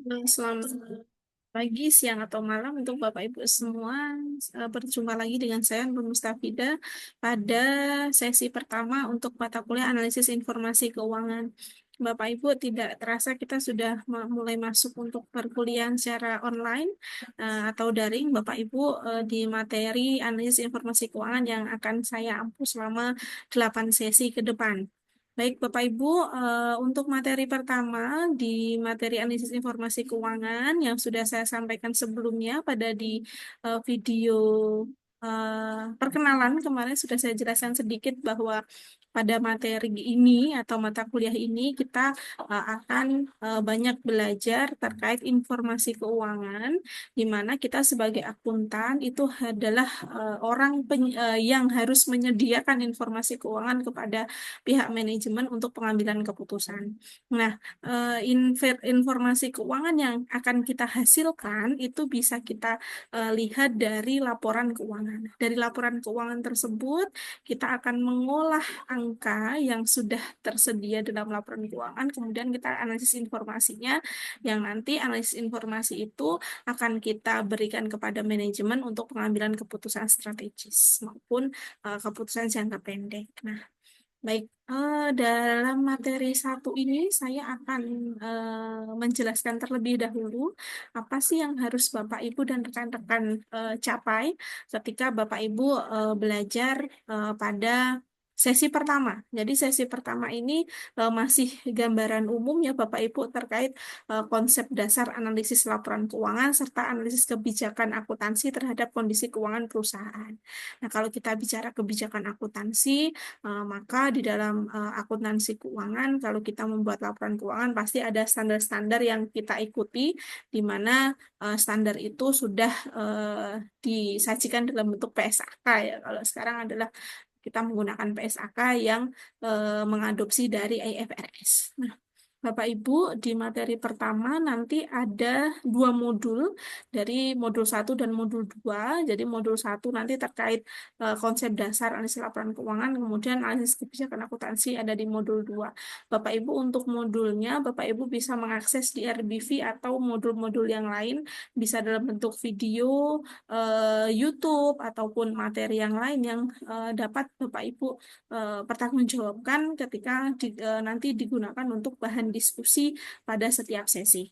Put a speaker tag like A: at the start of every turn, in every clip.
A: Selamat pagi, siang, atau malam untuk Bapak Ibu semua. Berjumpa lagi dengan saya, Nur Mustafida, pada sesi pertama untuk mata kuliah analisis informasi keuangan. Bapak Ibu, tidak terasa kita sudah mulai masuk untuk perkuliahan secara online atau daring. Bapak Ibu, di materi analisis informasi keuangan yang akan saya ampu selama 8 sesi ke depan. Baik, Bapak Ibu, untuk materi pertama di materi analisis informasi keuangan yang sudah saya sampaikan sebelumnya pada di video perkenalan kemarin sudah saya jelaskan sedikit bahwa pada materi ini atau mata kuliah ini kita akan banyak belajar terkait informasi keuangan, di mana kita sebagai akuntan itu adalah yang harus menyediakan informasi keuangan kepada pihak manajemen untuk pengambilan keputusan. Nah, informasi keuangan yang akan kita hasilkan itu bisa kita lihat dari laporan keuangan. Dari laporan keuangan tersebut, kita akan mengolah angka yang sudah tersedia dalam laporan keuangan, kemudian kita analisis informasinya, yang nanti analisis informasi itu akan kita berikan kepada manajemen untuk pengambilan keputusan strategis maupun keputusan jangka pendek. Nah, baik, dalam materi satu ini saya akan menjelaskan terlebih dahulu apa sih yang harus Bapak Ibu dan rekan-rekan capai ketika Bapak Ibu belajar pada sesi pertama. Jadi sesi pertama ini masih gambaran umum ya Bapak Ibu terkait konsep dasar analisis laporan keuangan serta analisis kebijakan akuntansi terhadap kondisi keuangan perusahaan. Nah, kalau kita bicara kebijakan akuntansi, maka di dalam akuntansi keuangan, kalau kita membuat laporan keuangan, pasti ada standar-standar yang kita ikuti, di mana standar itu sudah disajikan dalam bentuk PSAK ya. Kalau sekarang adalah kita menggunakan PSAK yang mengadopsi dari IFRS. Nah, Bapak Ibu, di materi pertama nanti ada dua modul, dari modul satu dan modul 2. Jadi modul satu nanti terkait konsep dasar analisis laporan keuangan, kemudian analisis kebijakan akuntansi ada di modul 2. Bapak Ibu untuk modulnya, Bapak Ibu bisa mengakses di RBV atau modul-modul yang lain, bisa dalam bentuk video, YouTube, ataupun materi yang lain yang dapat Bapak Ibu pertanggungjawabkan ketika nanti digunakan untuk bahan diskusi pada setiap sesi.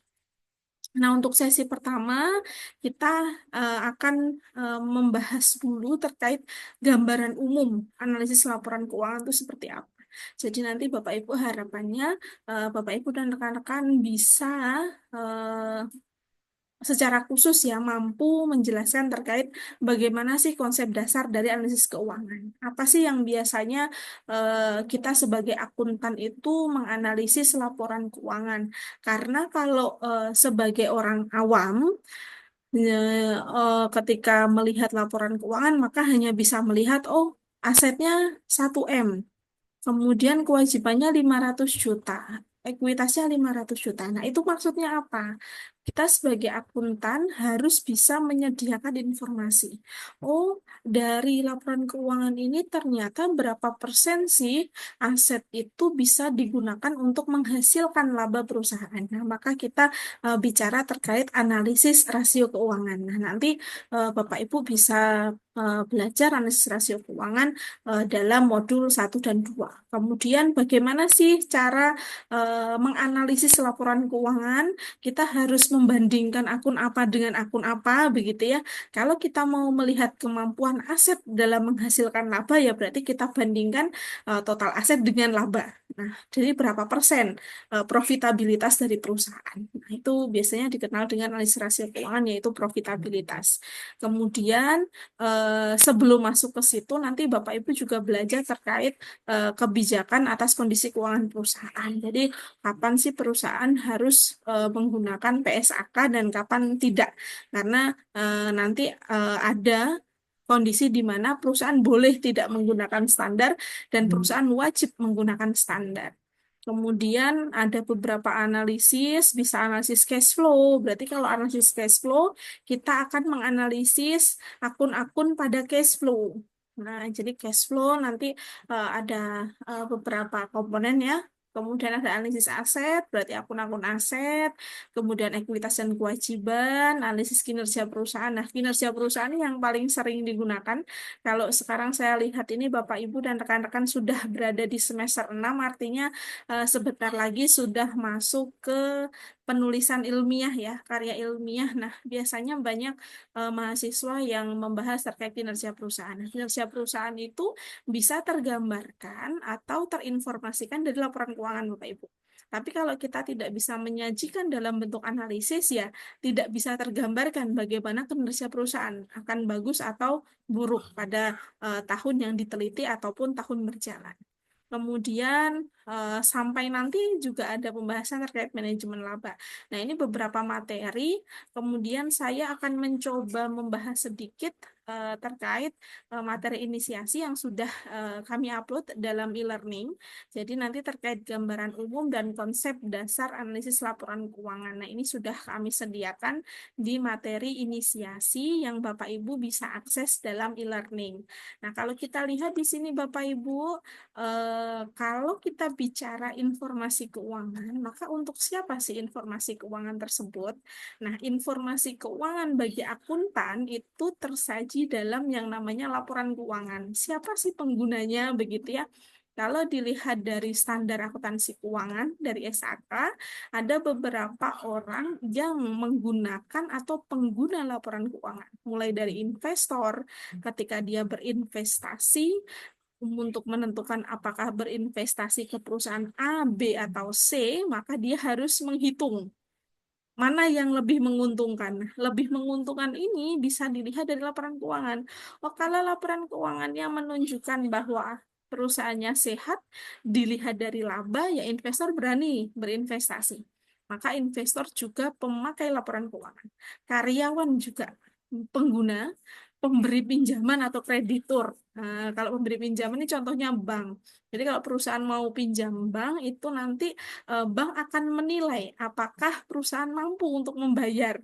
A: Nah, untuk sesi pertama, kita akan membahas dulu terkait gambaran umum analisis laporan keuangan itu seperti apa. Jadi nanti Bapak Ibu harapannya Bapak Ibu dan rekan-rekan bisa eh, secara khusus ya mampu menjelaskan terkait bagaimana sih konsep dasar dari analisis keuangan. Apa sih yang biasanya kita sebagai akuntan itu menganalisis laporan keuangan? Karena kalau sebagai orang awam ketika melihat laporan keuangan maka hanya bisa melihat oh asetnya 1 M. Kemudian kewajibannya 500 juta, ekuitasnya 500 juta. Nah, itu maksudnya apa? Kita sebagai akuntan harus bisa menyediakan informasi. Oh, dari laporan keuangan ini ternyata berapa persen sih aset itu bisa digunakan untuk menghasilkan laba perusahaan. Nah, maka kita bicara terkait analisis rasio keuangan. Nah, nanti Bapak Ibu bisa belajar analisis rasio keuangan dalam modul satu dan 2. Kemudian bagaimana sih cara menganalisis laporan keuangan? Kita harus membandingkan akun apa dengan akun apa begitu ya. Kalau kita mau melihat kemampuan aset dalam menghasilkan laba ya berarti kita bandingkan total aset dengan laba. Nah, jadi berapa persen profitabilitas dari perusahaan. Nah, itu biasanya dikenal dengan analisis rasio keuangan yaitu profitabilitas. Kemudian sebelum masuk ke situ nanti Bapak Ibu juga belajar terkait kebijakan atas kondisi keuangan perusahaan. Jadi kapan sih perusahaan harus menggunakan PSAK dan kapan tidak? Karena nanti ada kondisi di mana perusahaan boleh tidak menggunakan standar dan perusahaan wajib menggunakan standar. Kemudian ada beberapa analisis, bisa analisis cash flow. Berarti kalau analisis cash flow, kita akan menganalisis akun-akun pada cash flow. Nah, jadi cash flow nanti ada beberapa komponen ya. Kemudian ada analisis aset, berarti akun-akun aset, kemudian ekuitas dan kewajiban, analisis kinerja perusahaan. Nah, kinerja perusahaan yang paling sering digunakan. Kalau sekarang saya lihat ini Bapak Ibu dan rekan-rekan sudah berada di semester 6, artinya sebentar lagi sudah masuk ke penulisan ilmiah ya, karya ilmiah. Nah, biasanya banyak mahasiswa yang membahas terkait kinerja perusahaan. Nah, kinerja perusahaan itu bisa tergambarkan atau terinformasikan dari laporan keuangan Bapak Ibu. Tapi kalau kita tidak bisa menyajikan dalam bentuk analisis ya tidak bisa tergambarkan bagaimana kinerja perusahaan akan bagus atau buruk pada tahun yang diteliti ataupun tahun berjalan. Kemudian sampai nanti juga ada pembahasan terkait manajemen laba. Nah, ini beberapa materi. Kemudian saya akan mencoba membahas sedikit terkait materi inisiasi yang sudah kami upload dalam e-learning. Jadi nanti terkait gambaran umum dan konsep dasar analisis laporan keuangan. Nah, ini sudah kami sediakan di materi inisiasi yang Bapak Ibu bisa akses dalam e-learning. Nah, kalau kita lihat di sini Bapak Ibu, kalau kita bicara informasi keuangan, maka untuk siapa sih informasi keuangan tersebut? Nah, informasi keuangan bagi akuntan itu tersaji dalam yang namanya laporan keuangan. Siapa sih penggunanya begitu ya? Kalau dilihat dari standar akuntansi keuangan dari SAK, ada beberapa orang yang menggunakan atau pengguna laporan keuangan, mulai dari investor ketika dia berinvestasi untuk menentukan apakah berinvestasi ke perusahaan A, B, atau C, maka dia harus menghitung mana yang lebih menguntungkan. Nah, lebih menguntungkan ini bisa dilihat dari laporan keuangan. Oh, kalau laporan keuangannya menunjukkan bahwa perusahaannya sehat, dilihat dari laba, ya investor berani berinvestasi. Maka investor juga pemakai laporan keuangan. Karyawan juga pengguna, pemberi pinjaman atau kreditur. Nah, kalau pemberi pinjaman ini contohnya bank. Jadi kalau perusahaan mau pinjam bank itu nanti bank akan menilai apakah perusahaan mampu untuk membayar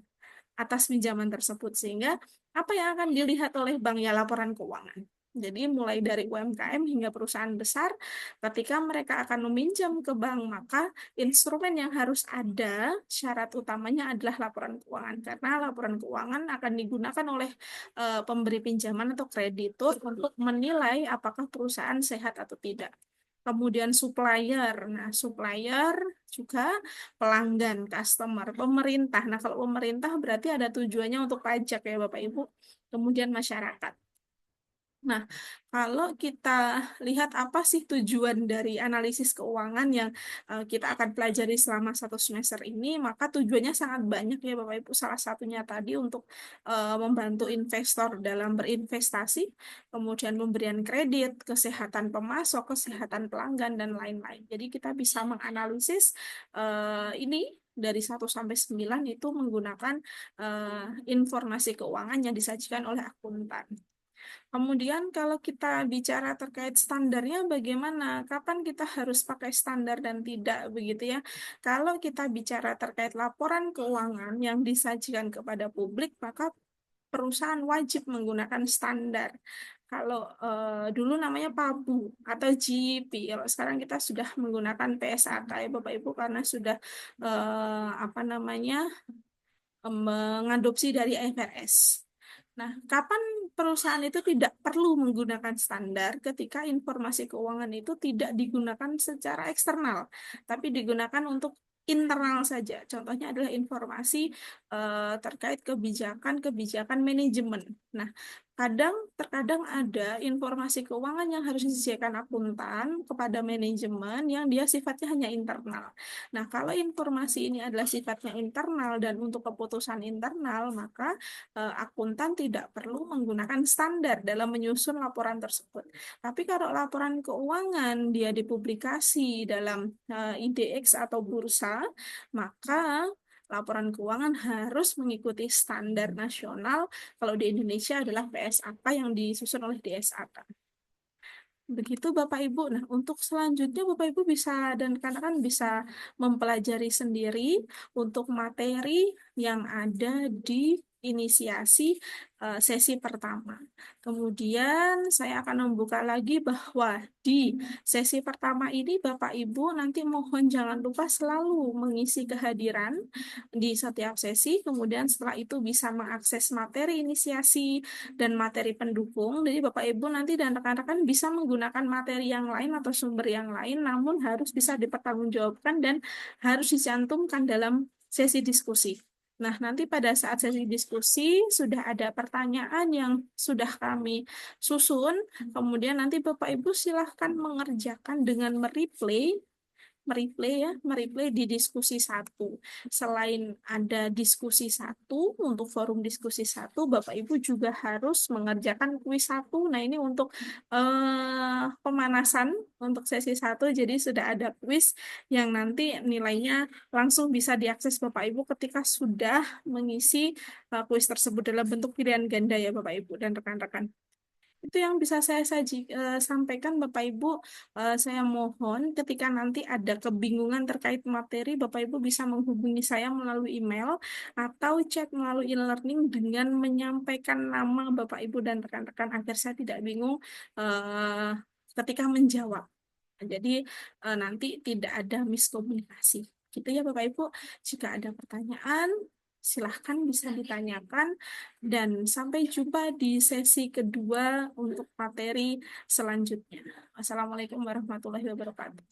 A: atas pinjaman tersebut. Sehingga apa yang akan dilihat oleh bank ya laporan keuangan. Jadi mulai dari UMKM hingga perusahaan besar, ketika mereka akan meminjam ke bank, maka instrumen yang harus ada, syarat utamanya adalah laporan keuangan. Karena laporan keuangan akan digunakan oleh pemberi pinjaman atau kreditur untuk menilai apakah perusahaan sehat atau tidak. Kemudian supplier. Nah, supplier juga pelanggan, customer, pemerintah. Nah, kalau pemerintah berarti ada tujuannya untuk pajak ya Bapak Ibu. Kemudian masyarakat. Nah, kalau kita lihat apa sih tujuan dari analisis keuangan yang kita akan pelajari selama 1 semester ini, maka tujuannya sangat banyak ya Bapak Ibu. Salah satunya tadi untuk membantu investor dalam berinvestasi, kemudian pemberian kredit, kesehatan pemasok, kesehatan pelanggan, dan lain-lain. Jadi kita bisa menganalisis ini dari 1 sampai 9 itu menggunakan informasi keuangan yang disajikan oleh akuntan. Kemudian kalau kita bicara terkait standarnya bagaimana? Kapan kita harus pakai standar dan tidak begitu ya? Kalau kita bicara terkait laporan keuangan yang disajikan kepada publik, maka perusahaan wajib menggunakan standar. Kalau dulu namanya PABU atau GP, kalau sekarang kita sudah menggunakan PSAK ya Bapak Ibu karena sudah apa namanya mengadopsi dari IFRS. Nah, kapan perusahaan itu tidak perlu menggunakan standar ketika informasi keuangan itu tidak digunakan secara eksternal, tapi digunakan untuk internal saja. Contohnya adalah informasi terkait kebijakan-kebijakan manajemen. Nah, terkadang ada informasi keuangan yang harus disediakan akuntan kepada manajemen yang dia sifatnya hanya internal. Nah, kalau informasi ini adalah sifatnya internal dan untuk keputusan internal, maka akuntan tidak perlu menggunakan standar dalam menyusun laporan tersebut. Tapi kalau laporan keuangan dia dipublikasi dalam IDX atau bursa, maka laporan keuangan harus mengikuti standar nasional. Kalau di Indonesia adalah PSAK yang disusun oleh DSAK. Begitu Bapak Ibu. Nah, untuk selanjutnya Bapak Ibu bisa dan rekan-rekan bisa mempelajari sendiri untuk materi yang ada di inisiasi sesi pertama. Kemudian saya akan membuka lagi bahwa di sesi pertama ini Bapak Ibu nanti mohon jangan lupa selalu mengisi kehadiran di setiap sesi. Kemudian setelah itu bisa mengakses materi inisiasi dan materi pendukung. Jadi Bapak Ibu nanti dan rekan-rekan bisa menggunakan materi yang lain atau sumber yang lain, namun harus bisa dipertanggungjawabkan dan harus dicantumkan dalam sesi diskusi. Nah, nanti pada saat sesi diskusi sudah ada pertanyaan yang sudah kami susun, kemudian nanti Bapak Ibu silahkan mengerjakan dengan mereplay di diskusi satu. Selain ada diskusi satu, untuk forum diskusi satu, Bapak Ibu juga harus mengerjakan kuis satu. Nah, ini untuk pemanasan untuk sesi satu, jadi sudah ada kuis yang nanti nilainya langsung bisa diakses Bapak Ibu ketika sudah mengisi kuis tersebut dalam bentuk pilihan ganda ya Bapak Ibu dan rekan-rekan. Itu yang bisa saya sampaikan Bapak Ibu. Saya mohon ketika nanti ada kebingungan terkait materi, Bapak Ibu bisa menghubungi saya melalui email atau chat melalui e-learning dengan menyampaikan nama Bapak Ibu dan rekan-rekan agar saya tidak bingung ketika menjawab. Jadi nanti tidak ada miskomunikasi. Gitu ya Bapak Ibu. Jika ada pertanyaan, silahkan bisa ditanyakan. Dan sampai jumpa di sesi kedua untuk materi selanjutnya. Wassalamualaikum warahmatullahi wabarakatuh.